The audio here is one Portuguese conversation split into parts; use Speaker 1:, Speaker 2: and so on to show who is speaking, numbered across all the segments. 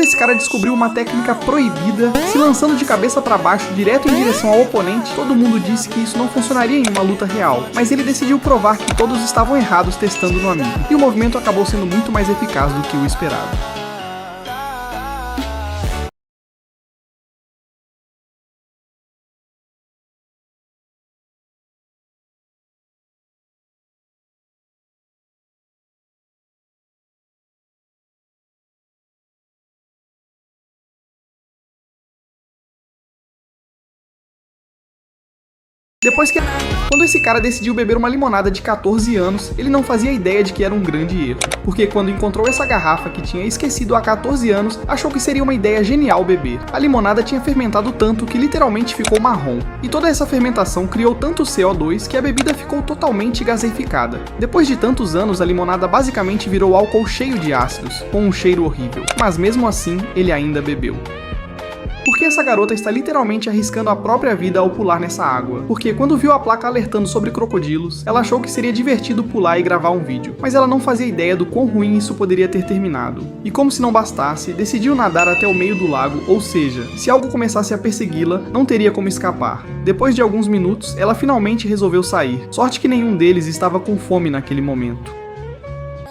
Speaker 1: esse cara descobriu uma técnica proibida, se lançando de cabeça para baixo direto em direção ao oponente, todo mundo disse que isso não funcionaria em uma luta real, mas ele decidiu provar que todos estavam errados testando no amigo, e o movimento acabou sendo muito mais eficaz do que o esperado. Quando esse cara decidiu beber uma limonada de 14 anos, ele não fazia ideia de que era um grande erro, porque quando encontrou essa garrafa que tinha esquecido há 14 anos, achou que seria uma ideia genial beber. A limonada tinha fermentado tanto que literalmente ficou marrom, e toda essa fermentação criou tanto CO2 que a bebida ficou totalmente gaseificada. Depois de tantos anos, a limonada basicamente virou álcool cheio de ácidos, com um cheiro horrível, mas mesmo assim, ele ainda bebeu. Por que essa garota está literalmente arriscando a própria vida ao pular nessa água? Porque quando viu a placa alertando sobre crocodilos, ela achou que seria divertido pular e gravar um vídeo, mas ela não fazia ideia do quão ruim isso poderia ter terminado. E como se não bastasse, decidiu nadar até o meio do lago, ou seja, se algo começasse a persegui-la, não teria como escapar. Depois de alguns minutos, ela finalmente resolveu sair. Sorte que nenhum deles estava com fome naquele momento.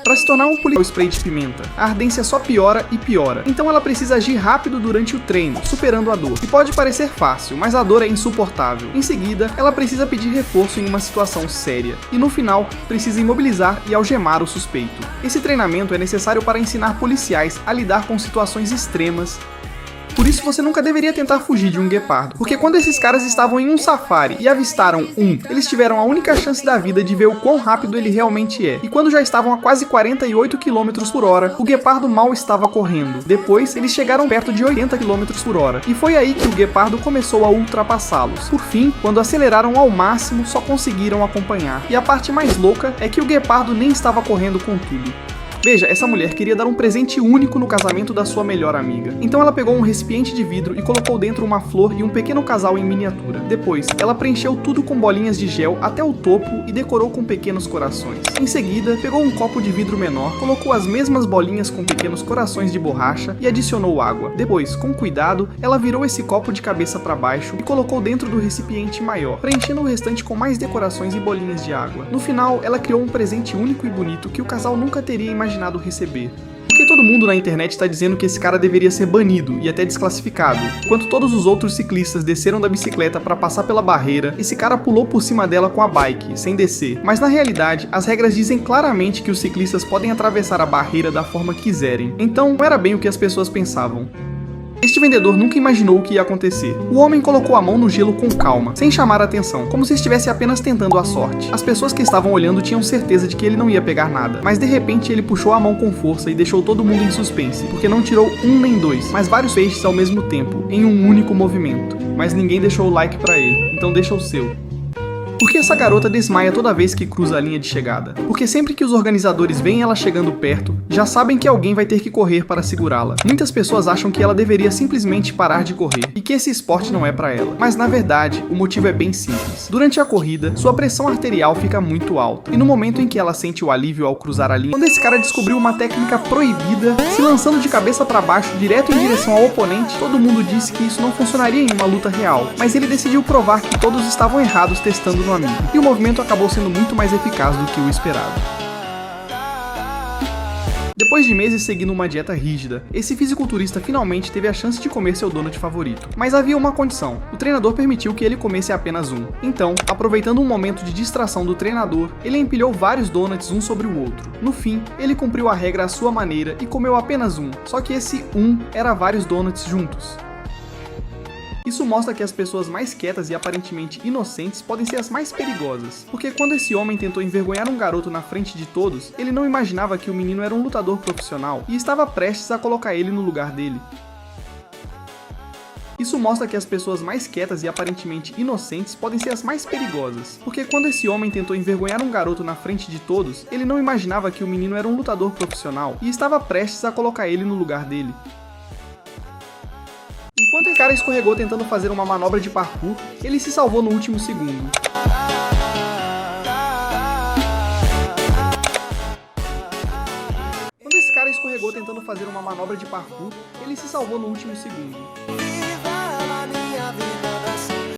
Speaker 1: Para se tornar um policial spray de pimenta, a ardência só piora e piora, então ela precisa agir rápido durante o treino, superando a dor. E pode parecer fácil, mas a dor é insuportável. Em seguida, ela precisa pedir reforço em uma situação séria, e no final, precisa imobilizar e algemar o suspeito. Esse treinamento é necessário para ensinar policiais a lidar com situações extremas. Por isso você nunca deveria tentar fugir de um guepardo, porque quando esses caras estavam em um safari e avistaram eles tiveram a única chance da vida de ver o quão rápido ele realmente é, e quando já estavam a quase 48 km por hora, o guepardo mal estava correndo. Depois, eles chegaram perto de 80 km por hora, e foi aí que o guepardo começou a ultrapassá-los. Por fim, quando aceleraram ao máximo, só conseguiram acompanhar. E a parte mais louca é que o guepardo nem estava correndo com tudo. Veja, essa mulher queria dar um presente único no casamento da sua melhor amiga. Então ela pegou um recipiente de vidro e colocou dentro uma flor e um pequeno casal em miniatura. Depois, ela preencheu tudo com bolinhas de gel até o topo e decorou com pequenos corações. Em seguida, pegou um copo de vidro menor, colocou as mesmas bolinhas com pequenos corações de borracha e adicionou água. Depois, com cuidado, ela virou esse copo de cabeça para baixo e colocou dentro do recipiente maior, preenchendo o restante com mais decorações e bolinhas de água. No final, ela criou um presente único e bonito que o casal nunca teria imaginado receber. Porque todo mundo na internet está dizendo que esse cara deveria ser banido e até desclassificado. Enquanto todos os outros ciclistas desceram da bicicleta para passar pela barreira, esse cara pulou por cima dela com a bike, sem descer. Mas na realidade, as regras dizem claramente que os ciclistas podem atravessar a barreira da forma que quiserem. Então, não era bem o que as pessoas pensavam. Este vendedor nunca imaginou o que ia acontecer. O homem colocou a mão no gelo com calma, sem chamar a atenção, como se estivesse apenas tentando a sorte. As pessoas que estavam olhando tinham certeza de que ele não ia pegar nada, mas de repente ele puxou a mão com força e deixou todo mundo em suspense, porque não tirou um nem dois, mas vários peixes ao mesmo tempo, em um único movimento. Mas ninguém deixou o like pra ele, então deixa o seu. Por que essa garota desmaia toda vez que cruza a linha de chegada? Porque sempre que os organizadores veem ela chegando perto, já sabem que alguém vai ter que correr para segurá-la. Muitas pessoas acham que ela deveria simplesmente parar de correr, e que esse esporte não é para ela. Mas na verdade, o motivo é bem simples. Durante a corrida, sua pressão arterial fica muito alta, e no momento em que ela sente o alívio ao cruzar a linha, quando esse cara descobriu uma técnica proibida, se lançando de cabeça para baixo direto em direção ao oponente, todo mundo disse que isso não funcionaria em uma luta real, mas ele decidiu provar que todos estavam errados testando no amigo, e o movimento acabou sendo muito mais eficaz do que o esperado. Depois de meses seguindo uma dieta rígida, esse fisiculturista finalmente teve a chance de comer seu donut favorito. Mas havia uma condição: o treinador permitiu que ele comesse apenas um. Então, aproveitando um momento de distração do treinador, ele empilhou vários donuts um sobre o outro. No fim, ele cumpriu a regra à sua maneira e comeu apenas um, só que esse era vários donuts juntos. Isso mostra que as pessoas mais quietas e aparentemente inocentes podem ser as mais perigosas, porque quando esse homem tentou envergonhar um garoto na frente de todos, ele não imaginava que o menino era um lutador profissional e estava prestes a colocar ele no lugar dele. Isso mostra que as pessoas mais quietas e aparentemente inocentes podem ser as mais perigosas, porque quando esse homem tentou envergonhar um garoto na frente de todos, ele não imaginava que o menino era um lutador profissional e estava prestes a colocar ele no lugar dele. Enquanto esse cara escorregou tentando fazer uma manobra de parkour, ele se salvou no último segundo. Quando esse cara escorregou tentando tentando fazer uma manobra de parkour, ele se salvou no último segundo.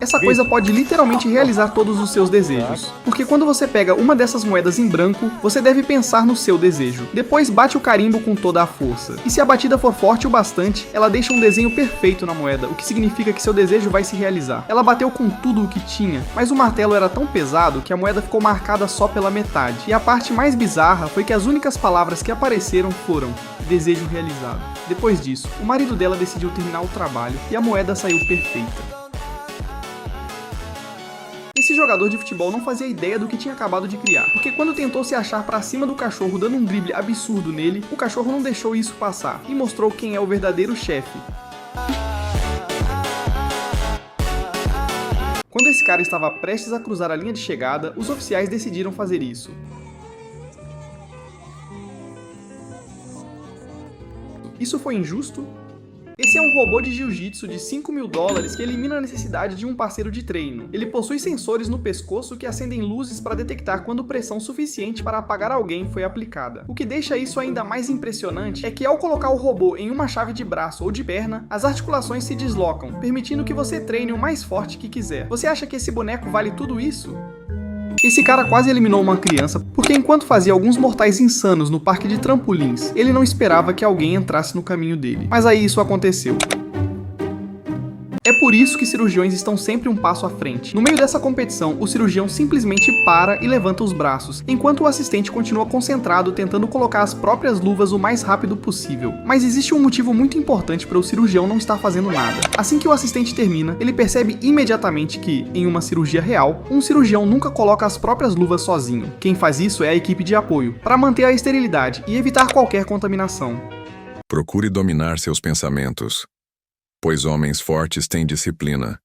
Speaker 1: Essa coisa pode literalmente realizar todos os seus desejos, porque quando você pega uma dessas moedas em branco, você deve pensar no seu desejo. Depois bate o carimbo com toda a força, e se a batida for forte o bastante, ela deixa um desenho perfeito na moeda, o que significa que seu desejo vai se realizar. Ela bateu com tudo o que tinha, mas o martelo era tão pesado que a moeda ficou marcada só pela metade. E a parte mais bizarra foi que as únicas palavras que apareceram foram desejo realizado. Depois disso, o marido dela decidiu terminar o trabalho e a moeda saiu perfeita. Esse jogador de futebol não fazia ideia do que tinha acabado de criar, porque quando tentou se achar pra cima do cachorro dando um drible absurdo nele, o cachorro não deixou isso passar e mostrou quem é o verdadeiro chefe. Quando esse cara estava prestes a cruzar a linha de chegada, os oficiais decidiram fazer isso. Isso foi injusto? Esse é um robô de jiu-jitsu de $5.000 que elimina a necessidade de um parceiro de treino. Ele possui sensores no pescoço que acendem luzes para detectar quando pressão suficiente para apagar alguém foi aplicada. O que deixa isso ainda mais impressionante é que ao colocar o robô em uma chave de braço ou de perna, as articulações se deslocam, permitindo que você treine o mais forte que quiser. Você acha que esse boneco vale tudo isso? Esse cara quase eliminou uma criança, porque enquanto fazia alguns mortais insanos no parque de trampolins, ele não esperava que alguém entrasse no caminho dele. Mas aí isso aconteceu. É por isso que cirurgiões estão sempre um passo à frente. No meio dessa competição, o cirurgião simplesmente para e levanta os braços, enquanto o assistente continua concentrado tentando colocar as próprias luvas o mais rápido possível. Mas existe um motivo muito importante para o cirurgião não estar fazendo nada. Assim que o assistente termina, ele percebe imediatamente que, em uma cirurgia real, um cirurgião nunca coloca as próprias luvas sozinho. Quem faz isso é a equipe de apoio, para manter a esterilidade e evitar qualquer contaminação.
Speaker 2: Procure dominar seus pensamentos, pois homens fortes têm disciplina,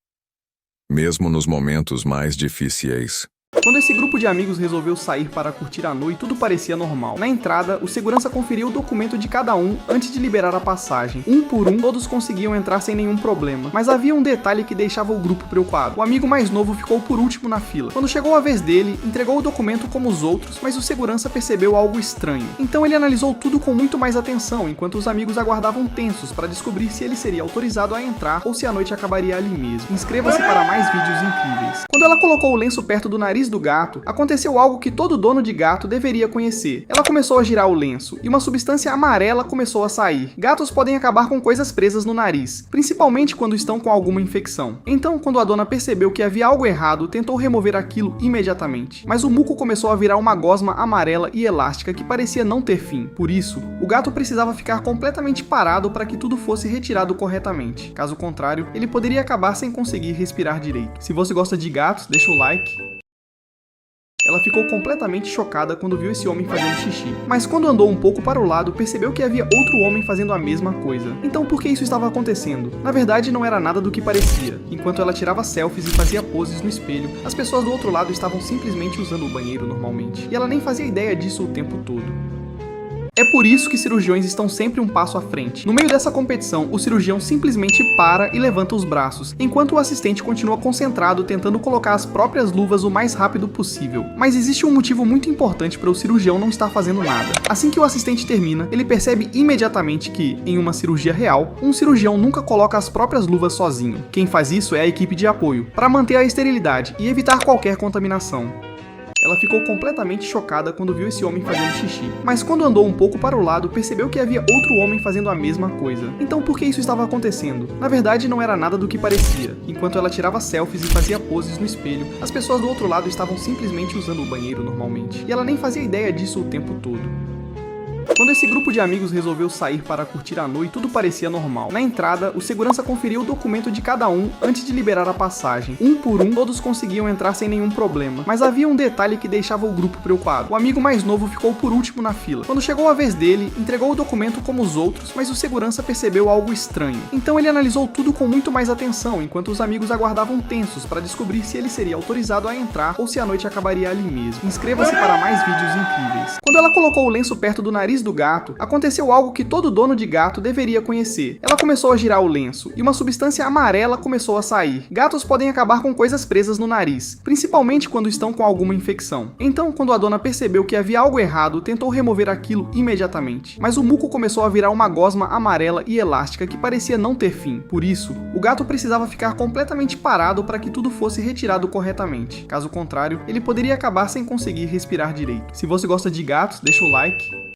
Speaker 2: mesmo nos momentos mais difíceis.
Speaker 1: Quando esse grupo de amigos resolveu sair para curtir a noite, tudo parecia normal. Na entrada, o segurança conferiu o documento de cada um antes de liberar a passagem. Um por um, todos conseguiam entrar sem nenhum problema. Mas havia um detalhe que deixava o grupo preocupado. O amigo mais novo ficou por último na fila. Quando chegou a vez dele, entregou o documento como os outros, mas o segurança percebeu algo estranho. Então ele analisou tudo com muito mais atenção, enquanto os amigos aguardavam tensos para descobrir se ele seria autorizado a entrar ou se a noite acabaria ali mesmo. Inscreva-se para mais vídeos incríveis. Quando ela colocou o lenço perto do nariz do gato, aconteceu algo que todo dono de gato deveria conhecer. Ela começou a girar o lenço, e uma substância amarela começou a sair. Gatos podem acabar com coisas presas no nariz, principalmente quando estão com alguma infecção. Então, quando a dona percebeu que havia algo errado, tentou remover aquilo imediatamente. Mas o muco começou a virar uma gosma amarela e elástica que parecia não ter fim. Por isso, o gato precisava ficar completamente parado para que tudo fosse retirado corretamente. Caso contrário, ele poderia acabar sem conseguir respirar direito. Se você gosta de gatos, deixa o like. Ela ficou completamente chocada quando viu esse homem fazendo xixi. Mas quando andou um pouco para o lado, percebeu que havia outro homem fazendo a mesma coisa. Então por que isso estava acontecendo? Na verdade, não era nada do que parecia. Enquanto ela tirava selfies e fazia poses no espelho, as pessoas do outro lado estavam simplesmente usando o banheiro normalmente. E ela nem fazia ideia disso o tempo todo. É por isso que cirurgiões estão sempre um passo à frente. No meio dessa competição, o cirurgião simplesmente para e levanta os braços, enquanto o assistente continua concentrado tentando colocar as próprias luvas o mais rápido possível. Mas existe um motivo muito importante para o cirurgião não estar fazendo nada. Assim que o assistente termina, ele percebe imediatamente que, em uma cirurgia real, um cirurgião nunca coloca as próprias luvas sozinho. Quem faz isso é a equipe de apoio, para manter a esterilidade e evitar qualquer contaminação. Ela ficou completamente chocada quando viu esse homem fazendo xixi. Mas quando andou um pouco para o lado, percebeu que havia outro homem fazendo a mesma coisa. Então por que isso estava acontecendo? Na verdade, não era nada do que parecia. Enquanto ela tirava selfies e fazia poses no espelho, as pessoas do outro lado estavam simplesmente usando o banheiro normalmente. E ela nem fazia ideia disso o tempo todo. Quando esse grupo de amigos resolveu sair para curtir a noite, tudo parecia normal. Na entrada, o segurança conferiu o documento de cada um antes de liberar a passagem. Um por um, todos conseguiam entrar sem nenhum problema. Mas havia um detalhe que deixava o grupo preocupado. O amigo mais novo ficou por último na fila. Quando chegou a vez dele, entregou o documento como os outros, mas o segurança percebeu algo estranho. Então ele analisou tudo com muito mais atenção, enquanto os amigos aguardavam tensos para descobrir se ele seria autorizado a entrar ou se a noite acabaria ali mesmo. Inscreva-se para mais vídeos incríveis. Quando ela colocou o lenço perto do nariz do gato, aconteceu algo que todo dono de gato deveria conhecer. Ela começou a girar o lenço, e uma substância amarela começou a sair. Gatos podem acabar com coisas presas no nariz, principalmente quando estão com alguma infecção. Então, quando a dona percebeu que havia algo errado, tentou remover aquilo imediatamente. Mas o muco começou a virar uma gosma amarela e elástica que parecia não ter fim. Por isso, o gato precisava ficar completamente parado para que tudo fosse retirado corretamente. Caso contrário, ele poderia acabar sem conseguir respirar direito. Se você gosta de gatos, deixa o like